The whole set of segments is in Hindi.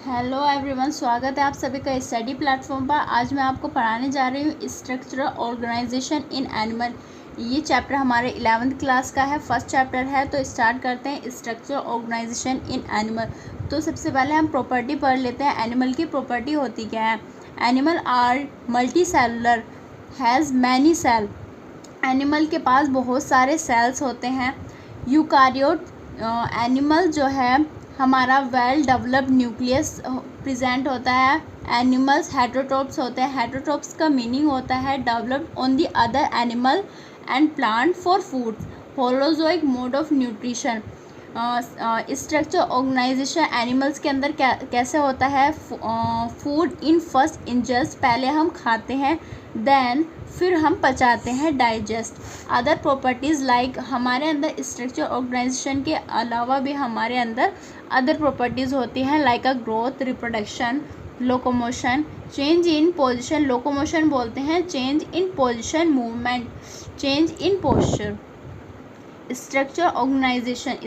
हेलो एवरीवन, स्वागत है आप सभी का स्टडी प्लेटफॉर्म पर। आज मैं आपको पढ़ाने जा रही हूँ स्ट्रक्चरल ऑर्गेनाइजेशन इन एनिमल। ये चैप्टर हमारे 11th क्लास का है, फर्स्ट चैप्टर है। तो स्टार्ट करते हैं स्ट्रक्चरल ऑर्गेनाइजेशन इन एनिमल। तो सबसे पहले हम प्रॉपर्टी पढ़ लेते हैं। एनिमल की प्रॉपर्टी होती क्या है? Animal are multi cellular, has many cell. Animal के पास बहुत सारे सेल्स होते हैं। यूकारियोट एनिमल जो है हमारा वेल डेवलप्ड न्यूक्लियस प्रेजेंट होता है। एनिमल्स हेटेरोट्रोप्स होते हैं। हेटेरोट्रोप्स का मीनिंग होता है developed on the other animal and plant for food. Holozoic mode of nutrition. Structure organisation animals के अंदर कैसे होता है? फूड इन फर्स्ट इंजस्ट, पहले हम खाते हैं, देन फिर हम पचाते हैं, डाइजेस्ट। अदर प्रॉपर्टीज़ लाइक, हमारे अंदर स्ट्रक्चर ऑर्गेनाइजेशन के अलावा भी हमारे अंदर अदर प्रॉपर्टीज़ होती हैं, like a growth, reproduction, locomotion, change in position. Locomotion बोलते हैं change in position, movement, change in posture. Structure organisation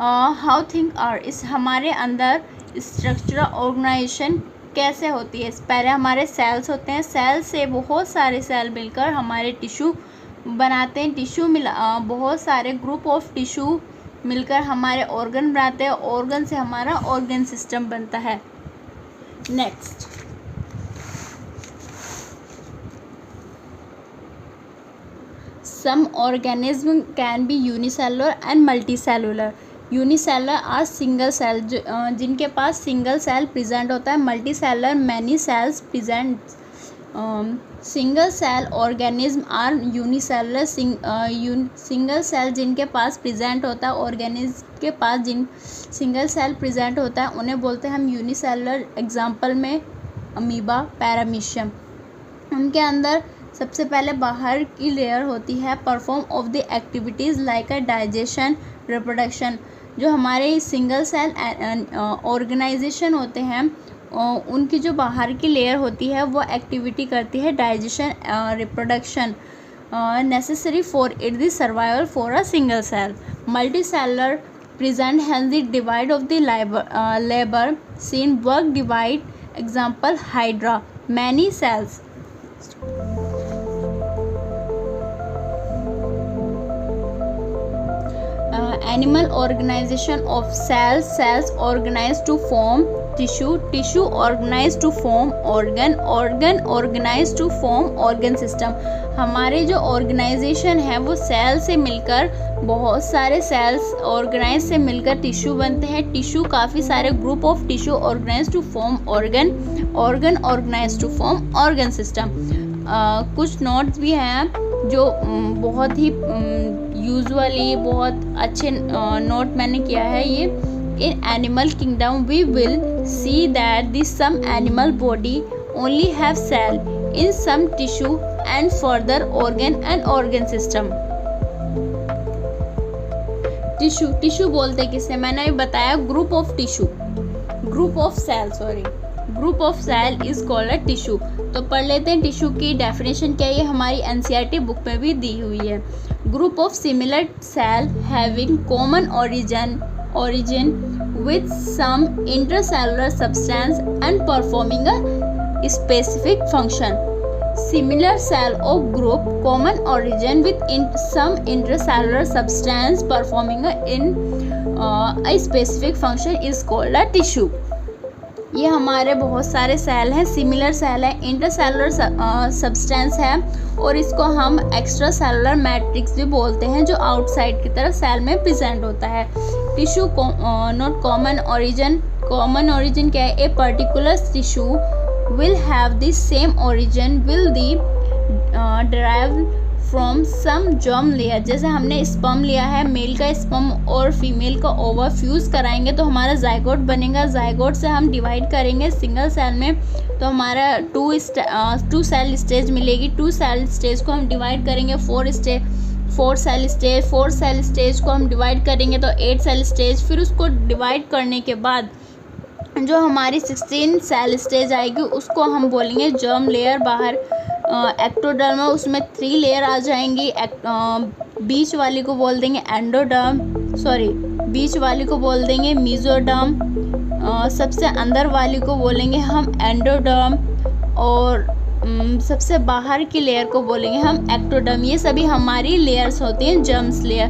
how thing are, इस हमारे अंदर स्ट्रक्चरल ऑर्गेनाइजेशन कैसे होती है? पहले हमारे सेल्स होते हैं। सेल से बहुत सारे सेल मिलकर हमारे टिश्यू बनाते हैं। टिश्यू बहुत सारे ग्रुप ऑफ टिश्यू मिलकर हमारे ऑर्गन बनाते हैं। ऑर्गन से हमारा ऑर्गन सिस्टम बनता है। Next, some organism can be unicellular and multicellular. Unicellular are single cell, जिनके पास सिंगल सेल प्रेजेंट होता है। Multi cellular many cells present. Single cell organism are unicellular. Single cell जिनके पास प्रेजेंट होता है, ऑर्गेनिज्म के पास जिन सिंगल सेल प्रेजेंट होता है, उन्हें बोलते हैं हम यूनिसेलर। एग्जाम्पल में अमीबा, पैरामीशियम। उनके अंदर सबसे पहले बाहर की लेयर होती है perform of the activities like a digestion, reproduction. जो हमारे सिंगल सेल ऑर्गेनाइजेशन होते हैं, उनकी जो बाहर की लेयर होती है वो एक्टिविटी करती है digestion, reproduction, necessary for it the survival for a single cell. Multi cellular present has the divide of the labour seen work divide. Example hydra, many cells. Animal organization of cells, cells organized to form tissue, tissue organized to form organ, organ organized to form organ system। हमारे जो ऑर्गेनाइजेशन है वो सेल से मिलकर, बहुत सारे सेल्स ऑर्गेनाइज से मिलकर टिश्यू बनते हैं। टिश्यू काफ़ी सारे group of tissue organise to form organ, organ organise to form organ system. कुछ नोट्स भी हैं जो बहुत ही यूजुअली बहुत अच्छे नोट मैंने किया है। ये in animal kingdom we will see that this some animal body only have cell in some tissue and further organ and organ system. Tissue बोलते किसे? मैंने अभी बताया group of tissue, group of cell, sorry, group of cell is called a tissue. तो पढ़ लेते हैं टिश्यू की डेफिनेशन क्या है। ये हमारी एनसीईआरटी बुक में भी दी हुई है। Group of similar cell having common origin with some intracellular substance and performing a specific function. Similar cell of group common origin with some intracellular substance performing a specific function is called a tissue. ये हमारे बहुत सारे सेल हैं, सिमिलर सेल है, इंटरसेलुलर सब्सटेंस है, और इसको हम एक्स्ट्रा सेलुलर मैट्रिक्स भी बोलते हैं, जो आउटसाइड की तरफ सेल में प्रेजेंट होता है। Tissue not common origin. Common origin क्या है? A particular tissue will have the same origin will the derived from some germ layer. जैसे हमने स्पर्म लिया है, मेल का स्पर्म और फीमेल का ओवर फ्यूज़ कराएंगे तो हमारा जाइगोट बनेगा। जाइगोट से हम डिवाइड करेंगे सिंगल सेल में तो हमारा टू सेल स्टेज मिलेगी। टू सेल स्टेज को हम डिवाइड करेंगे फोर सेल स्टेज को हम डिवाइड करेंगे तो 8 सेल स्टेज। फिर उसको डिवाइड करने के बाद जो हमारी 16 सेल स्टेज आएगी उसको हम बोलेंगे जर्म लेयर। बाहर एक्टोडर्म है, उसमें 3 लेयर आ जाएंगी। बीच वाली को बोल देंगे एंडोडर्म, सॉरी बीच वाली को बोल देंगे मीजोडर्म, सबसे अंदर वाली को बोलेंगे हम एंडोडर्म, और सबसे बाहर की लेयर को बोलेंगे हम एक्टोडर्म। ये सभी हमारी लेयर्स होती हैं, जर्म्स लेयर।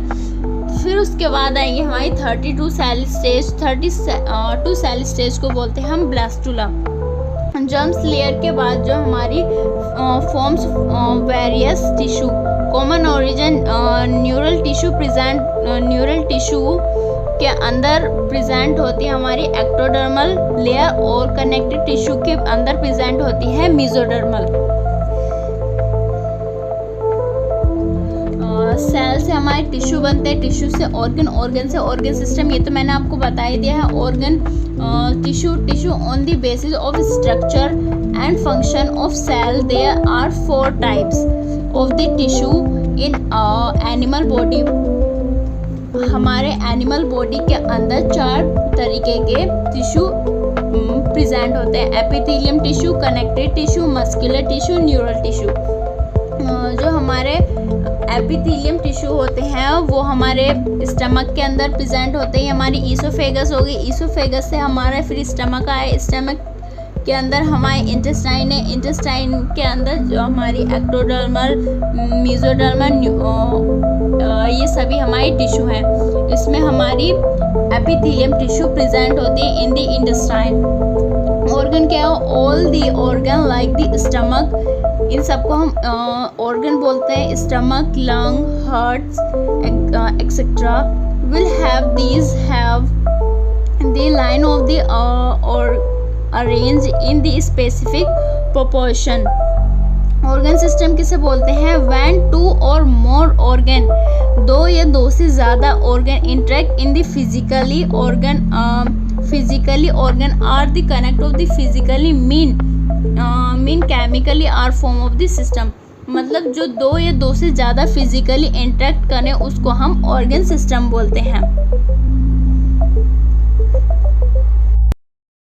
फिर उसके बाद आएंगे हमारी 32 सेल स्टेज। 32 सेल स्टेज को बोलते हैं हम ब्लास्टुला। जर्म्स लेयर के बाद जो हमारी forms various tissue, common origin neural tissue present, neural tissue के अंदर प्रेजेंट होती है हमारी एक्टोडर्मल लेयर, और कनेक्टिव टिश्यू के अंदर प्रेजेंट होती है मेसोडर्मल। सेल से हमारे टिश्यू बनते हैं, टिश्यू से ऑर्गन, ऑर्गन से ऑर्गन सिस्टम। ये तो मैंने आपको बता ही दिया है। Organ tissue on the basis of structure and function of cell there are 4 types of the tissue in animal body. हमारे एनिमल बॉडी के अंदर 4 तरीके के टिश्यू प्रेजेंट होते हैं। Epithelium tissue, connective tissue, muscular tissue, neural tissue. जो हमारे एपिथेलियम टिश्यू होते हैं वो हमारे स्टमक के अंदर प्रेजेंट होते हैं। हमारी ईसोफेगस होगी, ईसोफेगस से हमारा फिर स्टमक आए, स्टमक के अंदर हमारे इंटेस्टाइन है, इंटेस्टाइन के अंदर जो हमारी एक्टोडर्मल, मेसोडर्मल, ये सभी हमारी टिश्यू हैं। इसमें हमारी एपिथेलियम टिश्यू प्रेजेंट होती है इन द इंटेस्टाइन। ऑर्गन क्या है? All the organ like the stomach, इन सबको हम ऑर्गन बोलते हैं। Stomach, lung, hearts etcetera will have these have the line of the और arrange in the specific proportion. Organ system किसे बोलते हैं? व्हेन 2 और मोर ऑर्गन, 2 या 2 से ज़्यादा organ interact in the physically organ are the connect of the physically mean chemically are form of the system. मतलब जो 2 या 2 से ज़्यादा फिजिकली इंटरेक्ट करें उसको हम ऑर्गन सिस्टम बोलते हैं।